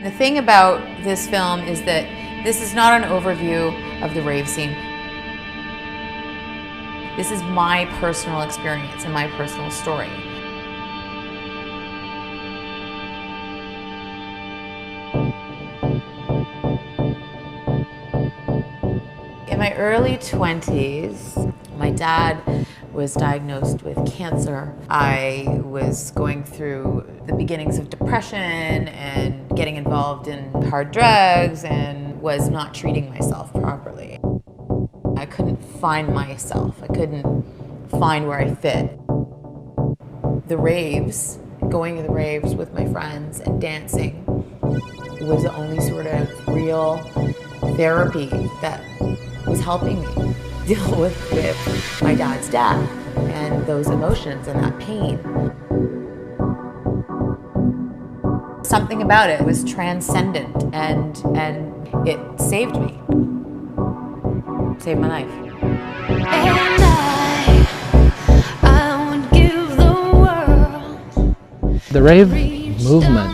The thing about this film is that this is not an overview of the rave scene. This is my personal experience and my personal story. In my early 20s, my dad was diagnosed with cancer. I was going through the beginnings of depression and getting involved in hard drugs and was not treating myself properly. I couldn't find myself. I couldn't find where I fit. The raves, going to the raves with my friends and dancing was the only sort of real therapy that was helping me deal with my dad's death and those emotions and that pain. Something about it was transcendent and it saved me. Saved my life. And I would give the world. The rave movement,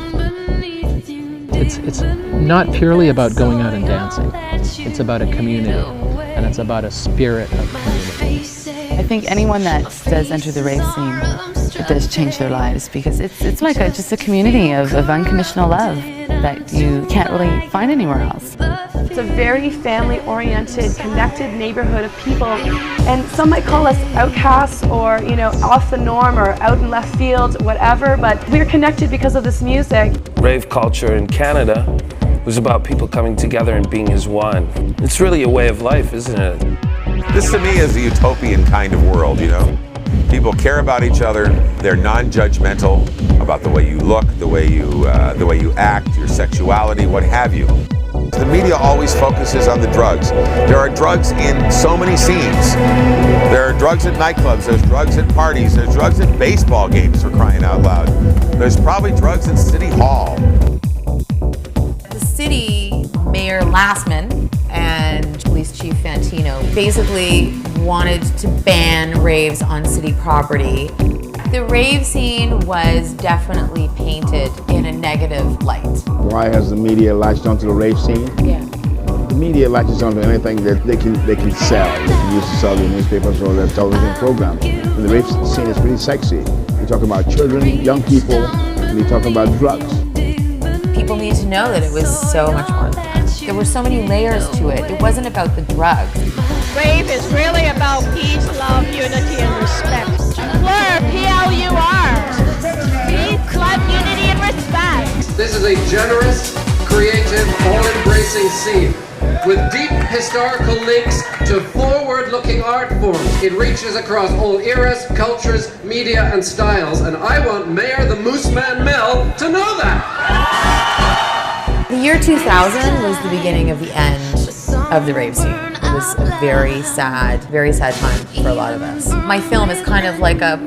it's not purely about going out and dancing. It's about a community, and it's about a spirit of community. I think anyone that does enter the rave scene, it does change their lives, because it's like just a community of unconditional love that you can't really find anywhere else. It's a very family-oriented, connected neighborhood of people, and some might call us outcasts or, off the norm or out in left field, whatever, but we're connected because of this music. Rave culture in Canada was about people coming together and being as one. It's really a way of life, isn't it? This to me is a utopian kind of world, People care about each other, they're non-judgmental about the way you look, the way you act, your sexuality, what have you. The media always focuses on the drugs. There are drugs in so many scenes. There are drugs at nightclubs, there's drugs at parties, there's drugs at baseball games, for crying out loud. There's probably drugs in City Hall. The city mayor Lastman and police chief Fantino basically wanted to ban raves on city property. The rave scene was definitely painted in a negative light. Why has the media latched onto the rave scene? Yeah. The media latches onto anything that they can sell. They can use to sell their newspapers or their television programs. And the rave scene is pretty sexy. We're talking about children, young people, and we're talking about drugs. People need to know that it was so much more than that. There were so many layers to it. It wasn't about the drugs. Rave is really about peace, love, unity, and respect. Plur, P-L-U-R. Peace, love, unity, and respect. This is a generous, creative, all-embracing scene with deep historical links to forward-looking art forms. It reaches across all eras, cultures, media, and styles, and I want Mayor the Mooseman Mel to know that. The year 2000 was the beginning of the end of the rave scene. It was a very sad time for a lot of us. My film is kind of like a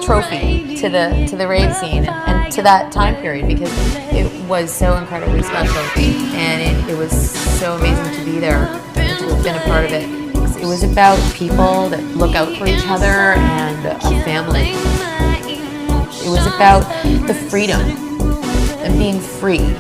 trophy to the rave scene and to that time period, because it was so incredibly special and it was so amazing to be there and to have been a part of it. It was about people that look out for each other and a family. It was about the freedom and being free.